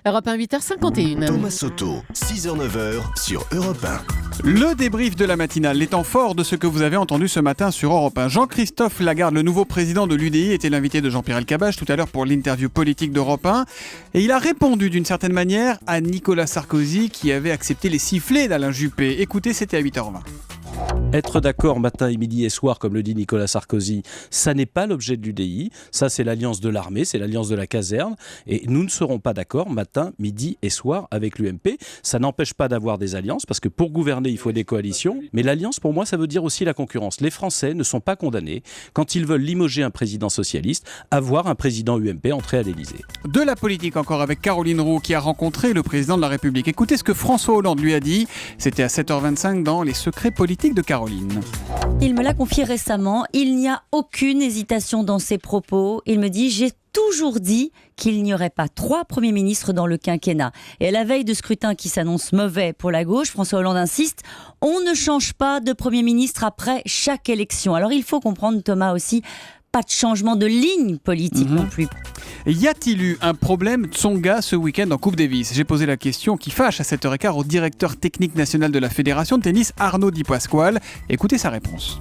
Europe 1, 8h51. Thomas Soto, 6h-9h sur Europe 1. Le débrief de la matinale, les temps forts de ce que vous avez entendu ce matin sur Europe 1. Jean-Christophe Lagarde, le nouveau président de l'UDI, était l'invité de Jean-Pierre Elkabbach tout à l'heure pour l'interview politique d'Europe 1. Et il a répondu d'une certaine manière à Nicolas Sarkozy qui avait accepté les sifflets d'Alain Juppé. Écoutez, c'était à 8h20. Être d'accord matin et midi et soir, comme le dit Nicolas Sarkozy, ça n'est pas l'objet de l'UDI. Ça, c'est l'alliance de l'armée, c'est l'alliance de la caserne. Et nous ne serons pas d'accord matin, midi et soir avec l'UMP. Ça n'empêche pas d'avoir des alliances, parce que pour gouverner, il faut des coalitions. Mais l'alliance, pour moi, ça veut dire aussi la concurrence. Les Français ne sont pas condamnés, quand ils veulent limoger un président socialiste, à voir un président UMP entrer à l'Élysée. De la politique encore avec Caroline Roux qui a rencontré le président de la République. Écoutez ce que François Hollande lui a dit. C'était à 7h25 dans Les secrets politiques de Caroline. Il me l'a confié récemment, il n'y a aucune hésitation dans ses propos. Il me dit « J'ai toujours dit qu'il n'y aurait pas 3 premiers ministres dans le quinquennat ». Et à la veille de scrutin qui s'annonce mauvais pour la gauche, François Hollande insiste « On ne change pas de premier ministre après chaque élection ». Alors il faut comprendre, Thomas, aussi, pas de changement de ligne politique non plus. Y a-t-il eu un problème Tsonga ce week-end en Coupe Davis ? J'ai posé la question qui fâche à 7h15 au directeur technique national de la Fédération de tennis, Arnaud Di Pasquale. Écoutez sa réponse.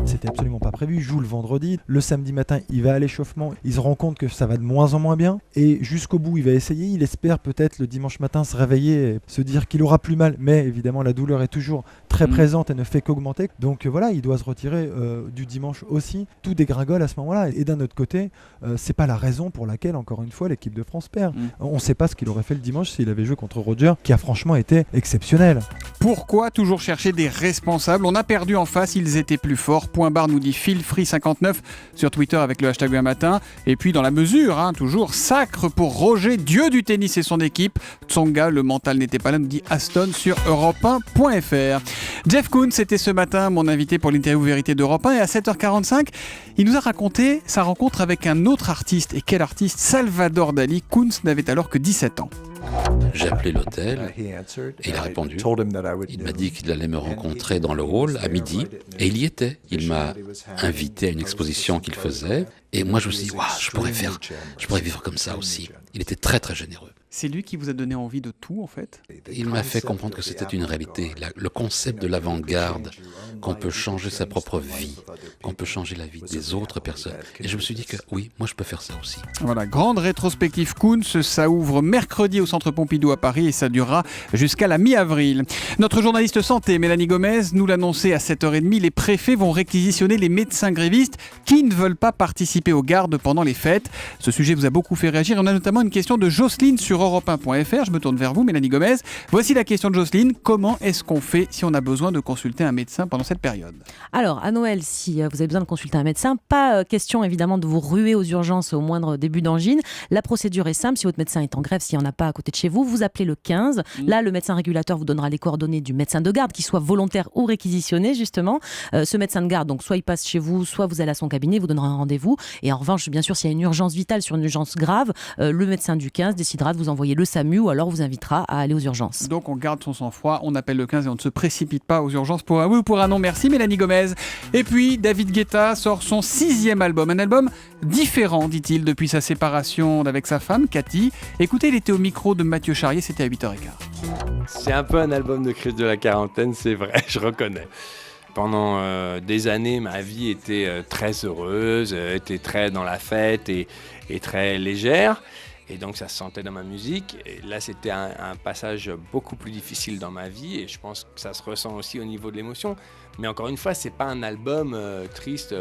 C'était absolument pas prévu, il joue le vendredi. Le samedi matin, il va à l'échauffement, il se rend compte que ça va de moins en moins bien. Et jusqu'au bout, il va essayer. Il espère peut-être le dimanche matin se réveiller et se dire qu'il aura plus mal. Mais évidemment, la douleur est toujours très présente et ne fait qu'augmenter. Donc voilà, il doit se retirer du dimanche aussi. Tout dégringole à ce moment-là. Et d'un autre côté, c'est pas la raison pour laquelle, encore une fois, l'équipe de France perd. On ne sait pas ce qu'il aurait fait le dimanche s'il avait joué contre Roger, qui a franchement été exceptionnel. Pourquoi toujours chercher des responsables ? On a perdu en face, ils étaient plus forts. Point barre, nous dit PhilFree59 sur Twitter avec le hashtag un matin. Et puis dans la mesure, toujours, sacre pour Roger, dieu du tennis et son équipe. Tsonga, le mental n'était pas là, nous dit Aston sur Europe1.fr. Jeff Koons, c'était ce matin mon invité pour l'interview Vérité d'Europe 1. Et à 7h45, il nous a raconté sa rencontre avec un autre artiste. Et quel artiste ? Salvador Dali. Koons n'avait alors que 17 ans. J'ai appelé l'hôtel et il a répondu. Il m'a dit qu'il allait me rencontrer dans le hall à midi et il y était. Il m'a invité à une exposition qu'il faisait et moi je me suis dit, je pourrais vivre comme ça aussi. Il était très très généreux. C'est lui qui vous a donné envie de tout en fait ? Il m'a fait comprendre que c'était une réalité, le concept de l'avant-garde, qu'on peut changer sa propre vie, qu'on peut changer la vie des autres personnes. Et je me suis dit que oui, moi je peux faire ça aussi. Voilà, grande rétrospective Koons, ça ouvre mercredi au Centre Pompidou à Paris et ça durera jusqu'à la mi-avril. Notre journaliste santé, Mélanie Gomez, nous l'annonçait à 7h30, les préfets vont réquisitionner les médecins grévistes qui ne veulent pas participer aux gardes pendant les fêtes. Ce sujet vous a beaucoup fait réagir. On a notamment une question de Jocelyne sur Europe1.fr. Je me tourne vers vous, Mélanie Gomez. Voici la question de Jocelyne. Comment est-ce qu'on fait si on a besoin de consulter un médecin pendant cette période ? Alors, à Noël, si vous avez besoin de consulter un médecin, pas question évidemment de vous ruer aux urgences au moindre début d'angine. La procédure est simple. Si votre médecin est en grève, s'il n'y en a pas à côté de chez vous, vous appelez le 15. Là, le médecin régulateur vous donnera les coordonnées du médecin de garde, qu'il soit volontaire ou réquisitionné, justement. Ce médecin de garde, donc soit il passe chez vous, soit vous allez à son cabinet, vous donnera un rendez-vous. Et en revanche, bien sûr, s'il y a une urgence vitale sur une urgence grave, le médecin du 15 décidera de vous envoyer le SAMU ou alors vous invitera à aller aux urgences. Donc on garde son sang-froid, on appelle le 15 et on ne se précipite pas aux urgences pour un oui ou pour un non. Merci Mélanie Gomez. Et puis David Guetta sort son 6e album. Un album différent, dit-il, depuis sa séparation avec sa femme, Cathy. Écoutez, il était au micro de Mathieu Charrier, c'était à 8h15. C'est un peu un album de crise de la quarantaine, c'est vrai, je reconnais. Pendant des années, ma vie était très heureuse, était très dans la fête et très légère. Et donc ça se sentait dans ma musique. Et là, c'était un passage beaucoup plus difficile dans ma vie. Et je pense que ça se ressent aussi au niveau de l'émotion. Mais encore une fois, c'est pas un album triste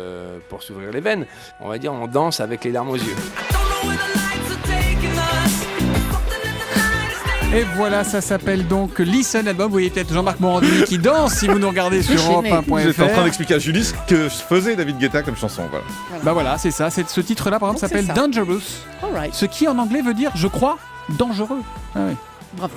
pour s'ouvrir les veines. On va dire, on danse avec les larmes aux yeux. Et voilà, ça s'appelle donc Listen Album. Vous voyez peut-être Jean-Marc Morandini qui danse si vous nous regardez sur Europe1.fr. J'étais en train d'expliquer à Julie ce que faisait David Guetta comme chanson. Voilà. Bah voilà, c'est ça. Ce titre-là, par exemple, s'appelle Dangerous. Alright. Ce qui en anglais veut dire, je crois, dangereux. Ah oui. Bravo.